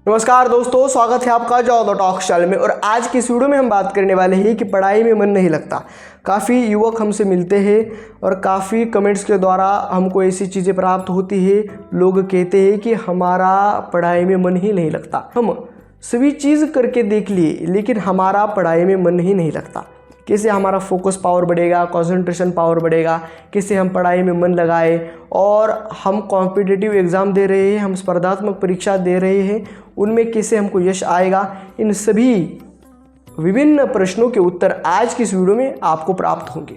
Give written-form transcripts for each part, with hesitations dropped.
नमस्कार दोस्तों, स्वागत है आपका जाओ द टॉक चैनल में। और आज की इस वीडियो में हम बात करने वाले हैं कि पढ़ाई में मन नहीं लगता। काफ़ी युवक हमसे मिलते हैं और काफ़ी कमेंट्स के द्वारा हमको ऐसी चीज़ें प्राप्त होती है। लोग कहते हैं कि हमारा पढ़ाई में मन ही नहीं लगता, हम सभी चीज़ करके देख लिए लेकिन हमारा पढ़ाई में मन ही नहीं लगता। कैसे हमारा फोकस पावर बढ़ेगा, कंसंट्रेशन पावर बढ़ेगा, कैसे हम पढ़ाई में मन लगाए। और हम कॉम्पिटिटिव एग्ज़ाम दे रहे हैं, हम स्पर्धात्मक परीक्षा दे रहे हैं, उनमें कैसे हमको यश आएगा। इन सभी विभिन्न प्रश्नों के उत्तर आज की इस वीडियो में आपको प्राप्त होंगे।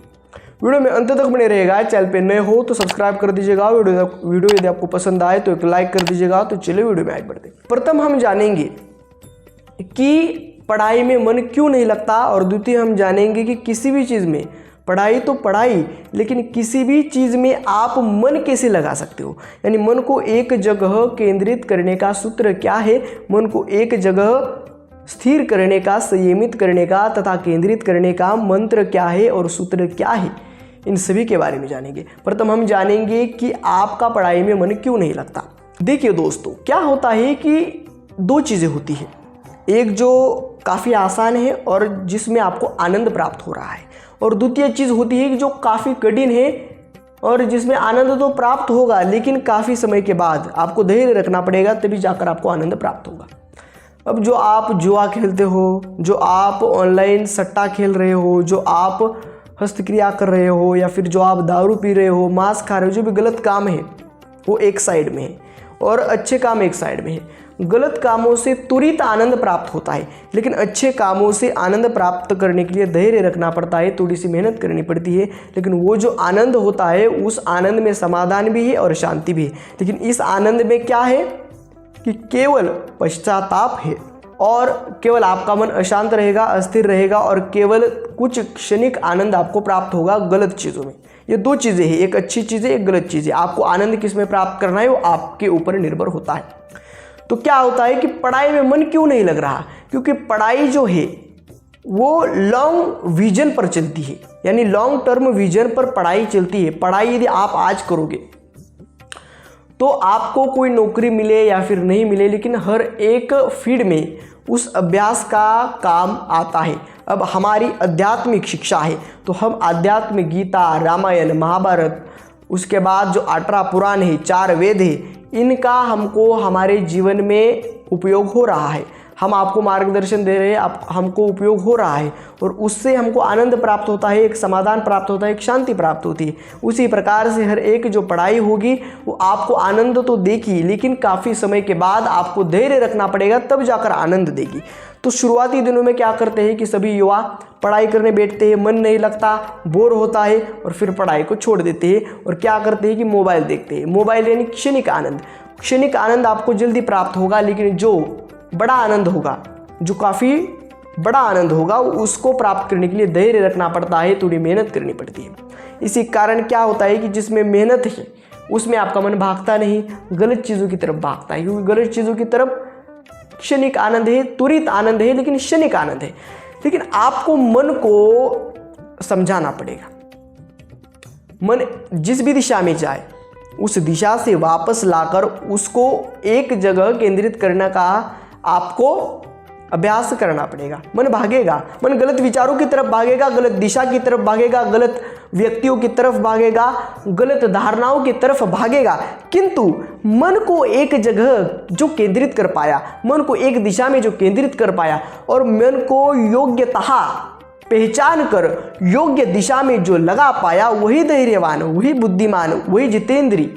वीडियो में अंत तक बने रहेगा। चैनल पे नए हो तो सब्सक्राइब कर दीजिएगा। वीडियो यदि आपको पसंद आए तो एक लाइक कर दीजिएगा। तो चलिए वीडियो में आगे बढ़ते हैं। प्रथम हम जानेंगे कि पढ़ाई में मन क्यों नहीं लगता, और द्वितीय हम जानेंगे कि किसी भी चीज़ में पढ़ाई तो पढ़ाई, लेकिन किसी भी चीज़ में आप मन कैसे लगा सकते हो। यानी मन को एक जगह केंद्रित करने का सूत्र क्या है, मन को एक जगह स्थिर करने का, संयमित करने का तथा केंद्रित करने का मंत्र क्या है और सूत्र क्या है, इन सभी के बारे में जानेंगे। प्रथम हम जानेंगे कि आपका पढ़ाई में मन क्यों नहीं लगता। देखिए दोस्तों, क्या होता है कि दो चीज़ें होती है, एक जो काफ़ी आसान है और जिसमें आपको आनंद प्राप्त हो रहा है, और द्वितीय चीज़ होती है कि जो काफ़ी कठिन है और जिसमें आनंद तो प्राप्त होगा लेकिन काफ़ी समय के बाद आपको धैर्य रखना पड़ेगा, तभी जाकर आपको आनंद प्राप्त होगा। अब जो आप जुआ खेलते हो, जो आप ऑनलाइन सट्टा खेल रहे हो, जो आप हस्तक्रिया कर रहे हो, या फिर जो आप दारू पी रहे हो, मांस खा रहे हो, जो भी गलत काम है वो एक साइड में है और अच्छे काम एक साइड में है। गलत कामों से तुरंत आनंद प्राप्त होता है, लेकिन अच्छे कामों से आनंद प्राप्त करने के लिए धैर्य रखना पड़ता है, थोड़ी सी मेहनत करनी पड़ती है। लेकिन वो जो आनंद होता है, उस आनंद में समाधान भी है और शांति भी है। लेकिन इस आनंद में क्या है कि केवल पश्चाताप है और केवल आपका मन अशांत रहेगा, अस्थिर रहेगा, और केवल कुछ क्षणिक आनंद आपको प्राप्त होगा गलत चीज़ों में। ये दो चीज़ें हैं, एक अच्छी चीज़ है, एक गलत चीज़ है। आपको आनंद किस में प्राप्त करना है वो आपके ऊपर निर्भर होता है। तो क्या होता है कि पढ़ाई में मन क्यों नहीं लग रहा, क्योंकि पढ़ाई जो है वो लॉन्ग विजन पर चलती है, यानी लॉन्ग टर्म विजन पर पढ़ाई चलती है। पढ़ाई यदि आप आज करोगे तो आपको कोई नौकरी मिले या फिर नहीं मिले, लेकिन हर एक फील्ड में उस अभ्यास का काम आता है। अब हमारी आध्यात्मिक शिक्षा है तो हम आध्यात्मिक गीता, रामायण, महाभारत, उसके बाद जो 18 पुराण है, 4 वेद है, इनका हमको हमारे जीवन में उपयोग हो रहा है। हम आपको मार्गदर्शन दे रहे हैं, आप हमको उपयोग हो रहा है और उससे हमको आनंद प्राप्त होता है, एक समाधान प्राप्त होता है, एक शांति प्राप्त होती है। उसी प्रकार से हर एक जो पढ़ाई होगी वो आपको आनंद तो देगी, लेकिन काफ़ी समय के बाद आपको धैर्य रखना पड़ेगा, तब जाकर आनंद देगी। तो शुरुआती दिनों में क्या करते हैं कि सभी युवा पढ़ाई करने बैठते हैं, मन नहीं लगता, बोर होता है और फिर पढ़ाई को छोड़ देते हैं और क्या करते हैं कि मोबाइल देखते हैं। मोबाइल यानी क्षणिक आनंद। क्षणिक आनंद आपको जल्दी प्राप्त होगा, लेकिन जो बड़ा आनंद होगा, जो काफ़ी बड़ा आनंद होगा, उसको प्राप्त करने के लिए धैर्य रखना पड़ता है, थोड़ी मेहनत करनी पड़ती है। इसी कारण क्या होता है कि जिसमें मेहनत है उसमें आपका मन भागता नहीं, गलत चीज़ों की तरफ भागता है, क्योंकि गलत चीज़ों की तरफ क्षणिक आनंद है, त्वरित आनंद है, लेकिन क्षणिक आनंद है। लेकिन आपको मन को समझाना पड़ेगा। मन जिस भी दिशा में जाए उस दिशा से वापस लाकर उसको एक जगह केंद्रित करने का आपको अभ्यास करना पड़ेगा। मन भागेगा, मन गलत विचारों की तरफ भागेगा, गलत दिशा की तरफ भागेगा, गलत व्यक्तियों की तरफ भागेगा, गलत धारणाओं की तरफ भागेगा, किंतु मन को एक जगह जो केंद्रित कर पाया, मन को एक दिशा में जो केंद्रित कर पाया और मन को योग्यतः पहचान कर योग्य दिशा में जो लगा पाया, वही धैर्यवान, वही बुद्धिमान, वही जितेंद्री।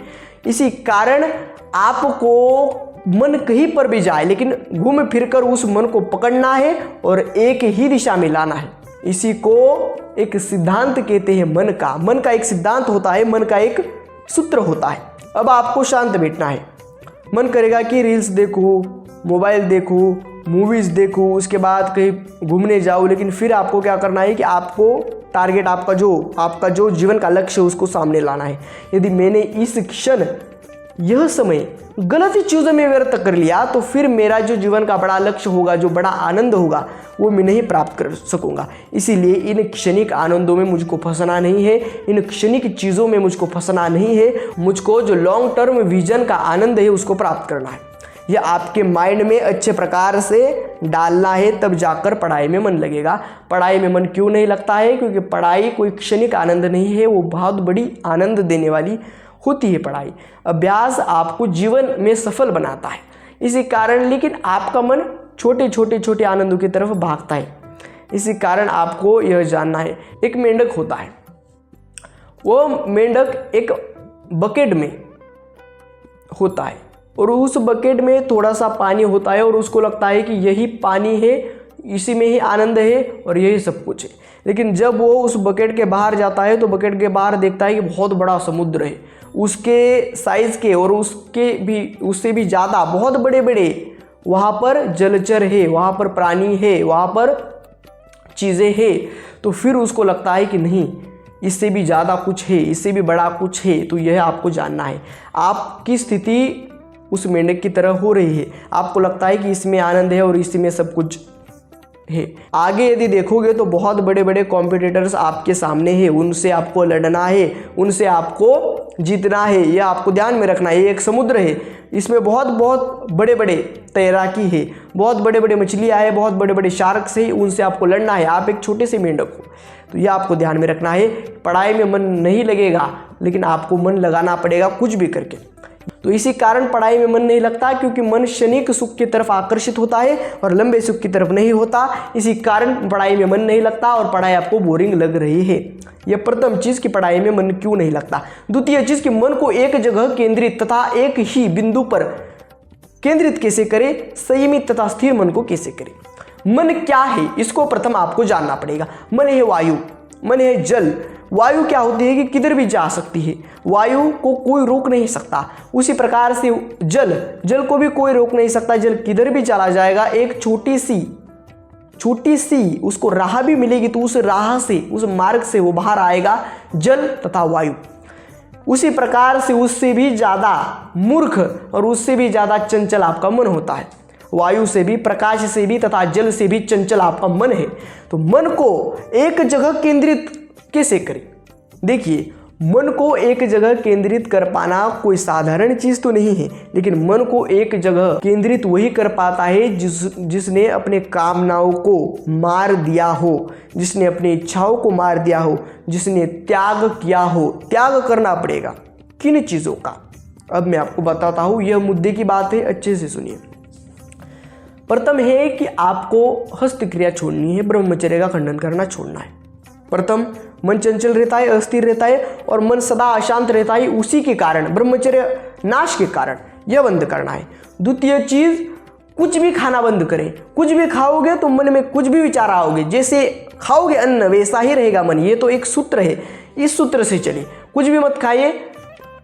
इसी कारण आपको मन कहीं पर भी जाए लेकिन घूम फिरकर उस मन को पकड़ना है और एक ही दिशा में लाना है। इसी को एक सिद्धांत कहते हैं मन का। मन का एक सिद्धांत होता है, मन का एक सूत्र होता है। अब आपको शांत बैठना है। मन करेगा कि रील्स देखूं, मोबाइल देखूं, मूवीज़ देखूं, उसके बाद कहीं घूमने जाऊं, लेकिन फिर आपको क्या करना है कि आपको टारगेट, आपका जो जीवन का लक्ष्य है उसको सामने लाना है। यदि मैंने इस क्षण यह समय गलत चीज़ों में व्यर्थ कर लिया तो फिर मेरा जो जीवन का बड़ा लक्ष्य होगा, जो बड़ा आनंद होगा, वो मैं नहीं प्राप्त कर सकूंगा। इसीलिए इन क्षणिक आनंदों में मुझको फंसना नहीं है, इन क्षणिक चीज़ों में मुझको फंसना नहीं है। मुझको जो लॉन्ग टर्म विजन का आनंद है उसको प्राप्त करना है। यह आपके माइंड में अच्छे प्रकार से डालना है, तब जाकर पढ़ाई में मन लगेगा। पढ़ाई में मन क्यों नहीं लगता है? क्योंकि पढ़ाई कोई क्षणिक आनंद नहीं है, वो बहुत बड़ी आनंद देने वाली होती है पढ़ाई। अभ्यास आपको जीवन में सफल बनाता है, इसी कारण लेकिन आपका मन छोटे आनंदों की तरफ भागता है। इसी कारण आपको यह जानना है। एक मेंढक होता है, वो मेंढक एक बकेट में होता है और उस बकेट में थोड़ा सा पानी होता है और उसको लगता है कि यही पानी है, इसी में ही आनंद है और यही सब कुछ है। लेकिन जब वो उस बकेट के बाहर जाता है तो बकेट के बाहर देखता है कि बहुत बड़ा समुद्र है, उसके साइज़ के और उससे भी ज़्यादा बहुत बड़े बड़े वहाँ पर जलचर है, वहाँ पर प्राणी है, वहाँ पर चीज़ें हैं। तो फिर उसको लगता है कि नहीं, इससे भी ज़्यादा कुछ है, इससे भी बड़ा कुछ है। तो यह आपको जानना है। आपकी स्थिति उस मेंढक की तरह हो रही है, आपको लगता है कि इसमें आनंद है और इसी में सब कुछ है। आगे यदि देखोगे तो बहुत बड़े बड़े कॉम्पिटिटर्स आपके सामने हैं, उनसे आपको लड़ना है, उनसे आपको जीतना है, यह आपको ध्यान में रखना है। ये एक समुद्र है, इसमें बहुत बड़े बड़े तैराकी है, बहुत बड़े बड़े मछलियाँ हैं, बहुत बड़े बड़े शार्क्स हैं, उनसे आपको लड़ना है। आप एक छोटे से मेंढक हो, तो यह आपको ध्यान में रखना है। पढ़ाई में मन नहीं लगेगा, लेकिन आपको मन लगाना पड़ेगा कुछ भी करके। तो इसी कारण पढ़ाई में मन नहीं लगता, क्योंकि मन क्षणिक सुख की तरफ आकर्षित होता है और लंबे सुख की तरफ नहीं होता। इसी कारण पढ़ाई में मन नहीं लगता और पढ़ाई आपको बोरिंग लग रही है। यह प्रथम चीज़ कि पढ़ाई में मन क्यों नहीं लगता। द्वितीय चीज़ कि मन को एक जगह केंद्रित तथा एक ही बिंदु पर केंद्रित कैसे करे, संयमित तथा स्थिर मन को कैसे करे। मन क्या है, इसको प्रथम आपको जानना पड़ेगा। मन है वायु, मन है जल। वायु क्या होती है कि किधर भी जा सकती है, वायु को कोई रोक नहीं सकता। उसी प्रकार से जल को भी कोई रोक नहीं सकता, जल किधर भी चला जाएगा। एक छोटी सी उसको राह भी मिलेगी तो उस राह से, उस मार्ग से वो बाहर आएगा, जल तथा वायु। उसी प्रकार से उससे भी ज़्यादा मूर्ख और उससे भी ज़्यादा चंचल आपका मन होता है। वायु से भी, प्रकाश से भी तथा जल से भी चंचल आपका मन है। तो मन को एक जगह केंद्रित कैसे करें? देखिए, मन को एक जगह केंद्रित कर पाना कोई साधारण चीज़ तो नहीं है, लेकिन मन को एक जगह केंद्रित वही कर पाता है जिसने अपने कामनाओं को मार दिया हो, जिसने अपनी इच्छाओं को मार दिया हो, जिसने त्याग किया हो। त्याग करना पड़ेगा किन चीज़ों का, अब मैं आपको बताता हूँ। यह मुद्दे की बात है, अच्छे से सुनिए। प्रथम है कि आपको हस्तक्रिया छोड़नी है, ब्रह्मचर्य का खंडन करना छोड़ना है। प्रथम, मन चंचल रहता है, अस्थिर रहता है और मन सदा अशांत रहता है, उसी के कारण, ब्रह्मचर्य नाश के कारण यह बंद करना है। द्वितीय चीज, कुछ भी खाना बंद करें। कुछ भी खाओगे तो मन में कुछ भी विचार आओगे, जैसे खाओगे अन्न वैसा ही रहेगा मन। ये तो एक सूत्र है, इस सूत्र से चलिए। कुछ भी मत खाइए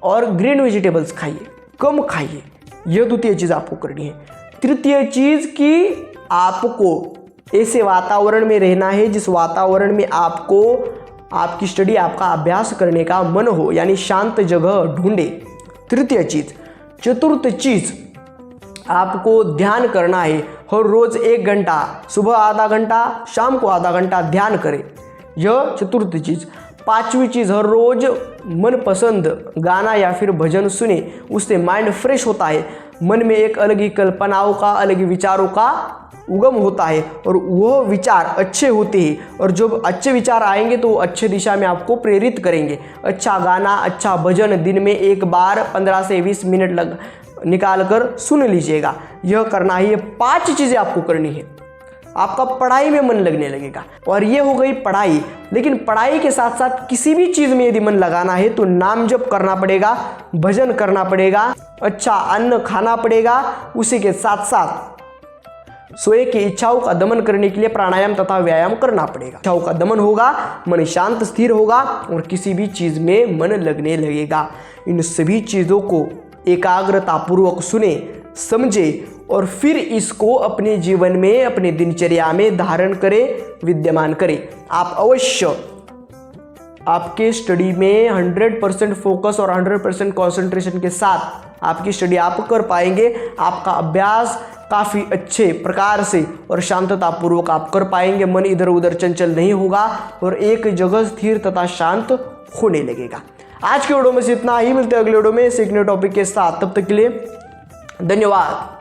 और ग्रीन वेजिटेबल्स खाइए, कम खाइए। यह द्वितीय चीज आपको करनी है। तृतीय चीज कि आपको ऐसे वातावरण में रहना है जिस वातावरण में आपको आपकी स्टडी, आपका अभ्यास करने का मन हो, यानी शांत जगह ढूंढे। तृतीय चीज। चतुर्थ चीज, आपको ध्यान करना है। हर रोज 1 घंटा, सुबह आधा घंटा, शाम को आधा घंटा ध्यान करें। यह चतुर्थ चीज। पांचवी चीज, हर रोज मनपसंद गाना या फिर भजन सुने, उससे माइंड फ्रेश होता है। मन में एक अलग ही कल्पनाओं का, अलग ही विचारों का उगम होता है और वह विचार अच्छे होते हैं, और जब अच्छे विचार आएंगे तो अच्छे दिशा में आपको प्रेरित करेंगे। अच्छा गाना, अच्छा भजन दिन में एक बार 15 से 20 मिनट निकाल कर सुन लीजिएगा। यह करना है, ये 5 चीज़ें आपको करनी है। आपका पढ़ाई में मन लगने लगेगा। और ये हो गई पढ़ाई। लेकिन पढ़ाई के साथ साथ किसी भी चीज़ में यदि मन लगाना है तो नाम जप करना पड़ेगा, भजन करना पड़ेगा, अच्छा अन्न खाना पड़ेगा। उसी के साथ साथ स्वयं की इच्छाओं का दमन करने के लिए प्राणायाम तथा व्यायाम करना पड़ेगा। इच्छाओं का दमन होगा, मन शांत स्थिर होगा और किसी भी चीज में मन लगने लगेगा। इन सभी चीजों को एकाग्रता पूर्वक सुने, समझे और फिर इसको अपने जीवन में, अपने दिनचर्या में धारण करें, विद्यमान करें। आप अवश्य आपके स्टडी में 100% फोकस और 100% कंसंट्रेशन के साथ आपकी स्टडी आप कर पाएंगे। आपका अभ्यास काफ़ी अच्छे प्रकार से और शांतता पूर्वक आप कर पाएंगे। मन इधर उधर चंचल नहीं होगा और एक जगह स्थिर तथा शांत होने लगेगा। आज के वीडियो में से इतना ही। मिलते हैं अगले वीडियो में सीखने टॉपिक के साथ। तब तक के लिए धन्यवाद।